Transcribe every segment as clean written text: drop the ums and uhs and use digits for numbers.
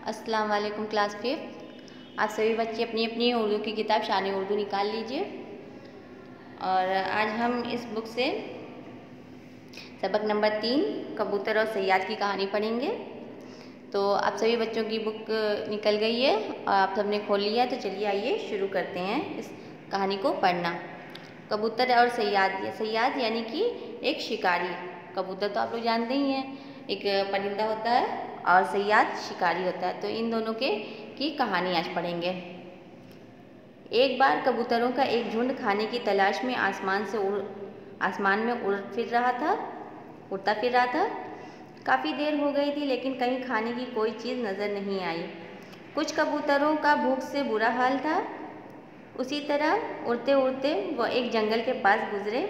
अस्सलाम वालेकुम क्लास 5। आप सभी बच्चे अपनी अपनी उर्दू की किताब शान उर्दू निकाल लीजिए। और आज हम इस बुक से सबक नंबर 3 कबूतर और सयाद की कहानी पढ़ेंगे। तो आप सभी बच्चों की बुक निकल गई है और आप सबने खोल लिया है, तो चलिए आइए शुरू करते हैं इस कहानी को पढ़ना। कबूतर और सयाद, सयाद यानी कि एक शिकारी। कबूतर तो आप लोग जानते ही हैं, एक परिंदा होता है, और सयाद शिकारी होता है। तो इन दोनों की कहानी आज पढ़ेंगे। एक बार कबूतरों का एक झुंड खाने की तलाश में आसमान में उड़ता फिर रहा था। काफ़ी देर हो गई थी, लेकिन कहीं खाने की कोई चीज़ नज़र नहीं आई। कुछ कबूतरों का भूख से बुरा हाल था। उसी तरह उड़ते उड़ते वह एक जंगल के पास गुजरे।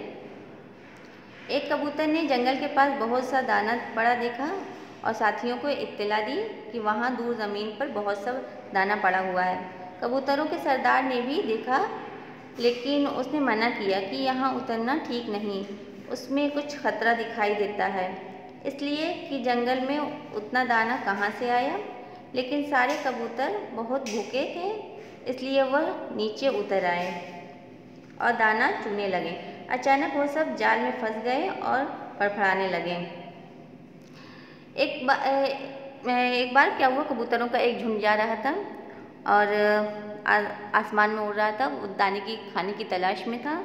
एक कबूतर ने जंगल के पास बहुत सा दाना पड़ा देखा और साथियों को इत्तला दी कि वहाँ दूर ज़मीन पर बहुत सा दाना पड़ा हुआ है। कबूतरों के सरदार ने भी देखा, लेकिन उसने मना किया कि यहाँ उतरना ठीक नहीं, उसमें कुछ खतरा दिखाई देता है, इसलिए कि जंगल में उतना दाना कहाँ से आया। लेकिन सारे कबूतर बहुत भूखे थे, इसलिए वह नीचे उतर आए और दाना चुगने लगे। अचानक वो सब जाल में फंस गए और फड़फड़ाने लगे। एक बार क्या हुआ, कबूतरों का एक झुंड जा रहा था और आसमान में उड़ रहा था। वो दाने की खाने की तलाश में था।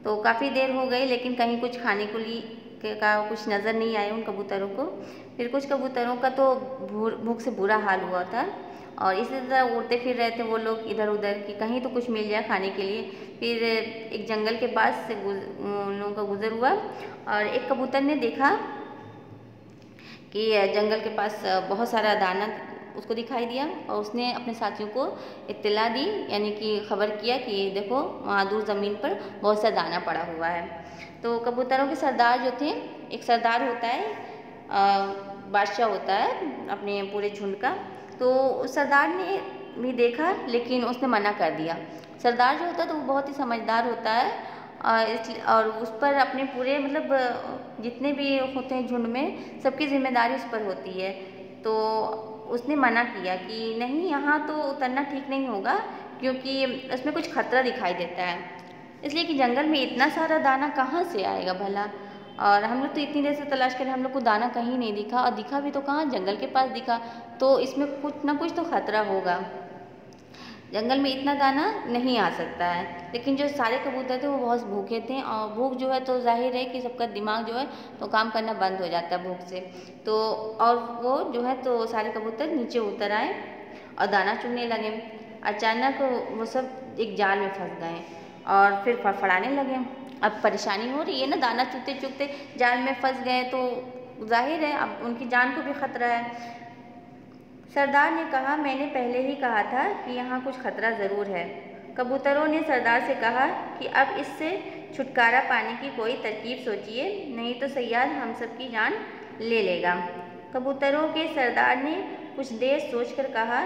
तो काफ़ी देर हो गई, लेकिन कहीं कुछ खाने को का कुछ नज़र नहीं आया उन कबूतरों को। फिर कुछ कबूतरों का तो भूख से बुरा हाल हुआ था और इसी तरह उड़ते फिर रहे थे वो लोग इधर उधर कि कहीं तो कुछ मिल जाए खाने के लिए। फिर एक जंगल के पास से उन लोगों का गुजर हुआ और एक कबूतर ने देखा कि जंगल के पास बहुत सारा दाना उसको दिखाई दिया और उसने अपने साथियों को इत्तला दी, यानी कि खबर किया कि देखो वहाँ दूर ज़मीन पर बहुत सा दाना पड़ा हुआ है। तो कबूतरों के सरदार जो थे, एक सरदार होता है, बादशाह होता है अपने पूरे झुंड का। तो उस सरदार ने भी देखा, लेकिन उसने मना कर दिया। सरदार जो होता है तो वो बहुत ही समझदार होता है और उस पर अपने पूरे जितने भी होते हैं झुंड में, सबकी जिम्मेदारी उस पर होती है। तो उसने मना किया कि नहीं, यहाँ तो उतरना ठीक नहीं होगा, क्योंकि उसमें कुछ खतरा दिखाई देता है, इसलिए कि जंगल में इतना सारा दाना कहाँ से आएगा भला। और हम लोग तो इतनी देर से तलाश करें, हम लोग को दाना कहीं नहीं दिखा, और दिखा भी तो कहाँ, जंगल के पास दिखा। तो इसमें कुछ ना कुछ तो खतरा होगा, जंगल में इतना दाना नहीं आ सकता है। लेकिन जो सारे कबूतर थे वो बहुत भूखे थे, और भूख जो है तो जाहिर है कि सबका दिमाग जो है तो काम करना बंद हो जाता है भूख से। तो और वो जो है तो सारे कबूतर नीचे उतर आए और दाना चुगने लगे। अचानक वो सब एक जाल में फंस गए और फिर फड़फड़ाने लगे। अब परेशानी हो रही है ना, दाना चुगते चुगते जाल में फंस गए, तो जाहिर है अब उनकी जान को भी खतरा है। सरदार ने कहा, मैंने पहले ही कहा था कि यहाँ कुछ खतरा ज़रूर है। कबूतरों ने सरदार से कहा कि अब इससे छुटकारा पाने की कोई तरकीब सोचिए, नहीं तो सयाद हम सब की जान ले लेगा। कबूतरों के सरदार ने कुछ देर सोचकर कहा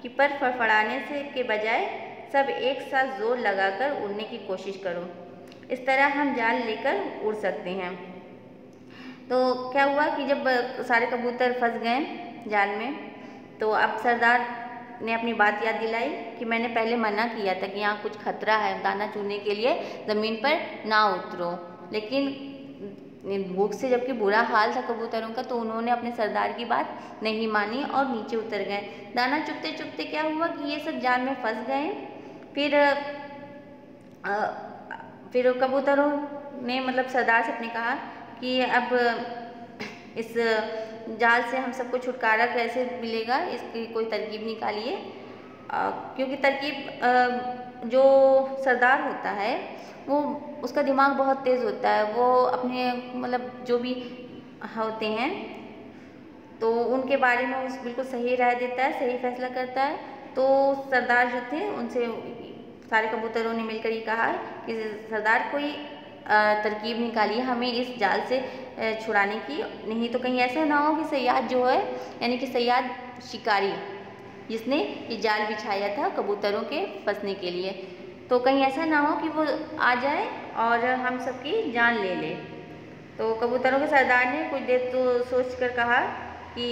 कि पर फड़फड़ाने से के बजाय सब एक साथ जोर लगाकर उड़ने की कोशिश करो, इस तरह हम जाल लेकर उड़ सकते हैं। तो क्या हुआ कि जब सारे कबूतर फंस गए जाल में, तो अब सरदार ने अपनी बात याद दिलाई कि मैंने पहले मना किया था कि यहाँ कुछ खतरा है, दाना चुगने के लिए ज़मीन पर ना उतरो। लेकिन भूख से जबकि बुरा हाल था कबूतरों का, तो उन्होंने अपने सरदार की बात नहीं मानी और नीचे उतर गए। दाना चुगते चुगते क्या हुआ कि ये सब जाल में फंस गए। फिर कबूतरों ने सरदार से अपने कहा कि अब इस जाल से हम सबको छुटकारा कैसे मिलेगा, इसकी कोई तरकीब निकालिए। क्योंकि तरकीब जो सरदार होता है वो, उसका दिमाग बहुत तेज़ होता है, वो अपने जो भी होते हैं तो उनके बारे में उस बिल्कुल सही राय देता है, सही फैसला करता है। तो सरदार जो थे उनसे सारे कबूतरों ने मिलकर ये कहा कि सरदार कोई तरकीब निकालिए हमें इस जाल से छुड़ाने की, नहीं तो कहीं ऐसा ना हो कि सयाद जो है, यानी कि सयाद शिकारी जिसने ये जाल बिछाया था कबूतरों के फंसने के लिए, तो कहीं ऐसा ना हो कि वो आ जाए और हम सबकी जान ले ले। तो कबूतरों के सरदार ने कुछ देर तो सोच कर कहा कि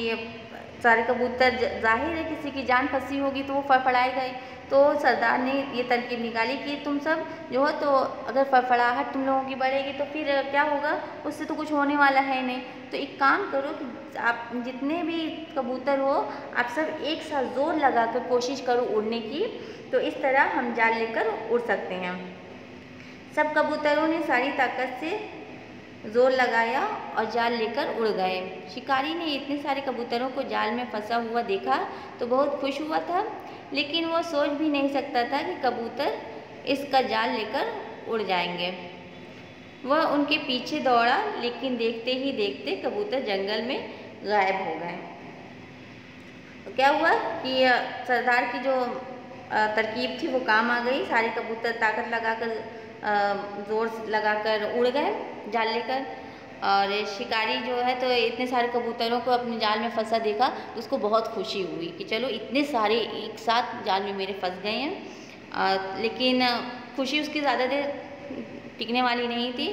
सारे कबूतर, जाहिर है किसी की जान फंसी होगी तो वो फड़फड़ाएगा ही। तो सरदार ने ये तरकीब निकाली कि तुम सब जो हो, तो अगर फड़फड़ाहट तुम लोगों की बढ़ेगी तो फिर क्या होगा, उससे तो कुछ होने वाला है नहीं। तो एक काम करो कि आप जितने भी कबूतर हो, आप सब एक साथ जोर लगा कर कोशिश करो उड़ने की, तो इस तरह हम जाल लेकर उड़ सकते हैं। सब कबूतरों ने सारी ताकत से जोर लगाया और जाल लेकर उड़ गए। शिकारी ने इतने सारे कबूतरों को जाल में फंसा हुआ देखा तो बहुत खुश हुआ था, लेकिन वो सोच भी नहीं सकता था कि कबूतर इसका जाल लेकर उड़ जाएंगे। वह उनके पीछे दौड़ा, लेकिन देखते ही देखते कबूतर जंगल में गायब हो गए। तो क्या हुआ कि सरदार की जो तरकीब थी वो काम आ गई। सारे कबूतर ताकत लगाकर, जोर लगाकर उड़ गए जाल लेकर। और शिकारी जो है तो इतने सारे कबूतरों को अपने जाल में फंसा देखा तो उसको बहुत खुशी हुई कि चलो इतने सारे एक साथ जाल में मेरे फंस गए हैं। लेकिन खुशी उसकी ज़्यादा देर टिकने वाली नहीं थी,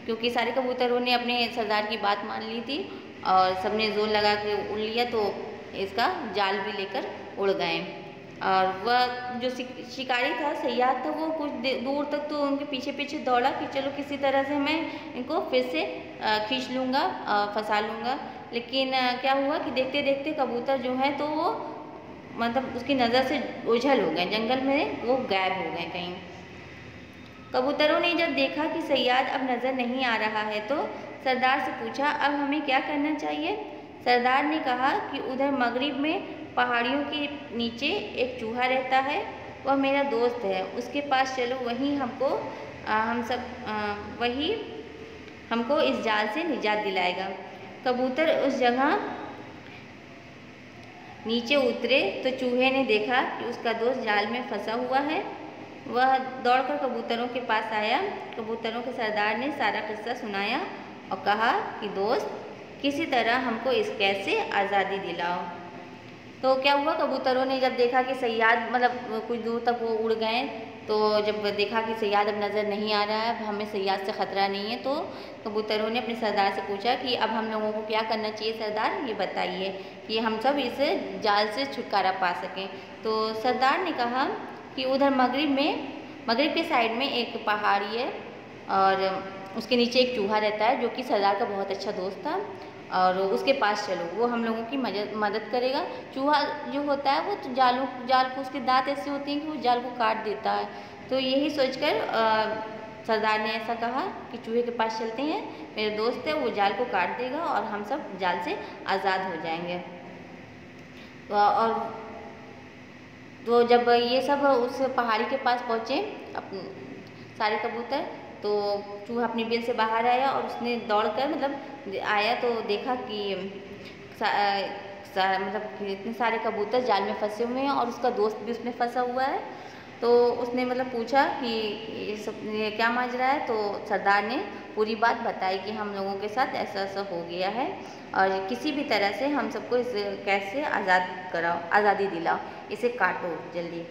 क्योंकि सारे कबूतरों ने अपने सरदार की बात मान ली थी और सबने जोर लगा के उड़ लिया, तो इसका जाल भी लेकर उड़ गए। और वह जो शिकारी था, सयाद था, वो कुछ दूर तक तो उनके पीछे पीछे दौड़ा कि चलो किसी तरह से मैं इनको फिर से खींच लूँगा, फंसा लूँगा। लेकिन क्या हुआ कि देखते देखते कबूतर जो है तो वो मतलब उसकी नज़र से ओझल हो गए, जंगल में वो गायब हो गए कहीं। कबूतरों ने जब देखा कि सयाद अब नज़र नहीं आ रहा है तो सरदार से पूछा, अब हमें क्या करना चाहिए। सरदार ने कहा कि उधर मगरिब में पहाड़ियों के नीचे एक चूहा रहता है, वह मेरा दोस्त है, उसके पास चलो, वही हमको इस जाल से निजात दिलाएगा। कबूतर उस जगह नीचे उतरे तो चूहे ने देखा कि उसका दोस्त जाल में फंसा हुआ है। वह दौड़कर कबूतरों के पास आया। कबूतरों के सरदार ने सारा किस्सा सुनाया और कहा कि दोस्त, किसी तरह हमको इस कैद से आज़ादी दिलाओ। तो क्या हुआ, कबूतरों ने जब देखा कि सयाद मतलब कुछ दूर तक वो उड़ गए, तो जब देखा कि सयाद अब नज़र नहीं आ रहा है, अब हमें सयाद से ख़तरा नहीं है, तो कबूतरों ने अपने सरदार से पूछा कि अब हम लोगों को क्या करना चाहिए सरदार, ये बताइए कि हम सब इस जाल से छुटकारा पा सकें। तो सरदार ने कहा कि उधर मगरिब के साइड में एक पहाड़ी है और उसके नीचे एक चूहा रहता है जो कि सरदार का बहुत अच्छा दोस्त था, और उसके पास चलो, वो हम लोगों की मदद करेगा। चूहा जो होता है वो तो जाल को, उसके दांत ऐसे होते हैं कि वो जाल को काट देता है। तो यही सोचकर सरदार ने ऐसा कहा कि चूहे के पास चलते हैं, मेरे दोस्त है, वो जाल को काट देगा और हम सब जाल से आज़ाद हो जाएंगे। और तो जब ये सब उस पहाड़ी के पास पहुँचे सारे कबूतर, तो चूहा अपनी बिल से बाहर आया और उसने दौड़कर मतलब आया तो देखा कि मतलब इतने सारे कबूतर जाल में फंसे हुए हैं और उसका दोस्त भी उसमें फंसा हुआ है। तो उसने मतलब पूछा कि ये क्या माजरा है। तो सरदार ने पूरी बात बताई कि हम लोगों के साथ ऐसा ऐसा हो गया है और किसी भी तरह से हम सबको इस कैद से आज़ादी दिलाओ, इसे काटो जल्दी।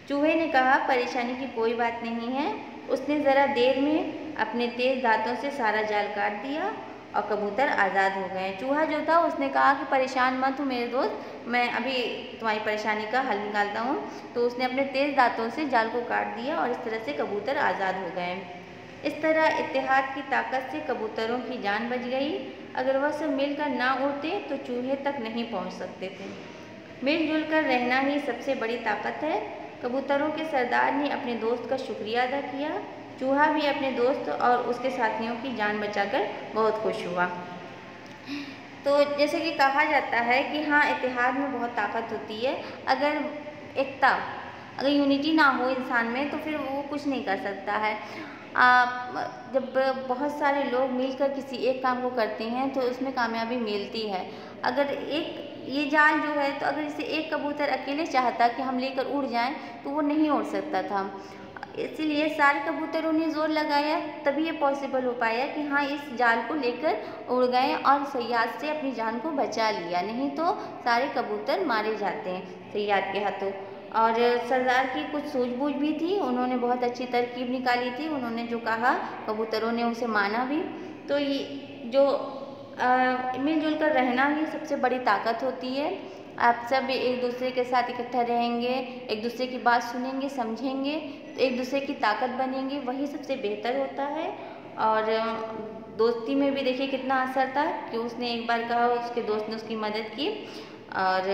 चूहे ने कहा, परेशानी की कोई बात नहीं है। उसने ज़रा देर में अपने तेज़ दांतों से सारा जाल काट दिया और कबूतर आज़ाद हो गए। चूहा जो था उसने कहा कि परेशान मत हो मेरे दोस्त, मैं अभी तुम्हारी परेशानी का हल निकालता हूँ। तो उसने अपने तेज़ दांतों से जाल को काट दिया और इस तरह से कबूतर आज़ाद हो गए। इस तरह इत्तेहाद की ताकत से कबूतरों की जान बच गई। अगर वह सब मिलकर ना उड़ते तो चूहे तक नहीं पहुँच सकते थे। मिलजुल कर रहना ही सबसे बड़ी ताकत है। कबूतरों के सरदार ने अपने दोस्त का शुक्रिया अदा किया। चूहा भी अपने दोस्त और उसके साथियों की जान बचाकर बहुत खुश हुआ। तो जैसे कि कहा जाता है कि हाँ, इत्तेहाद में बहुत ताकत होती है। अगर यूनिटी ना हो इंसान में तो फिर वो कुछ नहीं कर सकता है। जब बहुत सारे लोग मिलकर किसी एक काम को करते हैं तो उसमें कामयाबी मिलती है। अगर ये जाल जो है, तो अगर इसे एक कबूतर अकेले चाहता कि हम लेकर उड़ जाएं तो वो नहीं उड़ सकता था। इसीलिए सारे कबूतरों ने जोर लगाया, तभी ये पॉसिबल हो पाया कि हाँ, इस जाल को लेकर उड़ गए और सयाद से अपनी जान को बचा लिया, नहीं तो सारे कबूतर मारे जाते हैं सयाद के हाथों। और सरदार की कुछ सूझबूझ भी थी, उन्होंने बहुत अच्छी तरकीब निकाली थी। उन्होंने जो कहा कबूतरों ने उसे माना भी। तो ये जो मिलजुल कर रहना ही सबसे बड़ी ताकत होती है। आप सब एक दूसरे के साथ इकट्ठा रहेंगे, एक दूसरे की बात सुनेंगे, समझेंगे, तो एक दूसरे की ताकत बनेंगे, वही सबसे बेहतर होता है। और दोस्ती में भी देखिए कितना असर था कि उसने एक बार कहा, उसके दोस्त ने उसकी मदद की और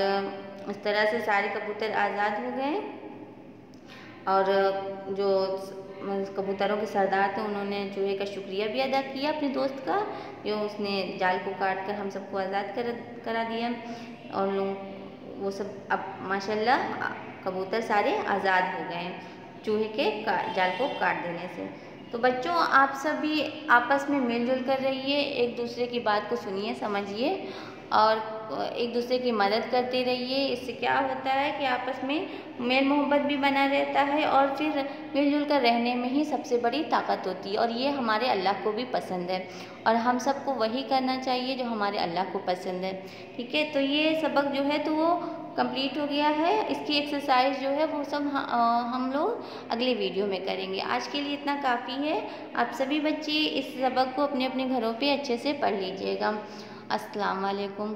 इस तरह से सारे कबूतर आज़ाद हो गए। और जो कबूतरों के सरदार थे उन्होंने चूहे का शुक्रिया भी अदा किया अपने दोस्त का, जो उसने जाल को काट कर हम सबको आज़ाद करा दिया। और लोग वो सब अब माशाल्लाह कबूतर सारे आज़ाद हो गए चूहे के जाल को काट देने से। तो बच्चों, आप सभी आपस में मिलजुल कर रहिए, एक दूसरे की बात को सुनिए, समझिए और एक दूसरे की मदद करते रहिए। इससे क्या होता है कि आपस में मेल मोहब्बत भी बना रहता है और फिर मिलजुल कर रहने में ही सबसे बड़ी ताकत होती है। और ये हमारे अल्लाह को भी पसंद है और हम सबको वही करना चाहिए जो हमारे अल्लाह को पसंद है। ठीक है, तो ये सबक जो है तो वो कंप्लीट हो गया है। इसकी एक्सरसाइज जो है वो सब हम लोग अगले वीडियो में करेंगे। आज के लिए इतना काफ़ी है। आप सभी बच्चे इस सबक को अपने अपने घरों पे अच्छे से पढ़ लीजिएगा। अस्सलाम वालेकुम।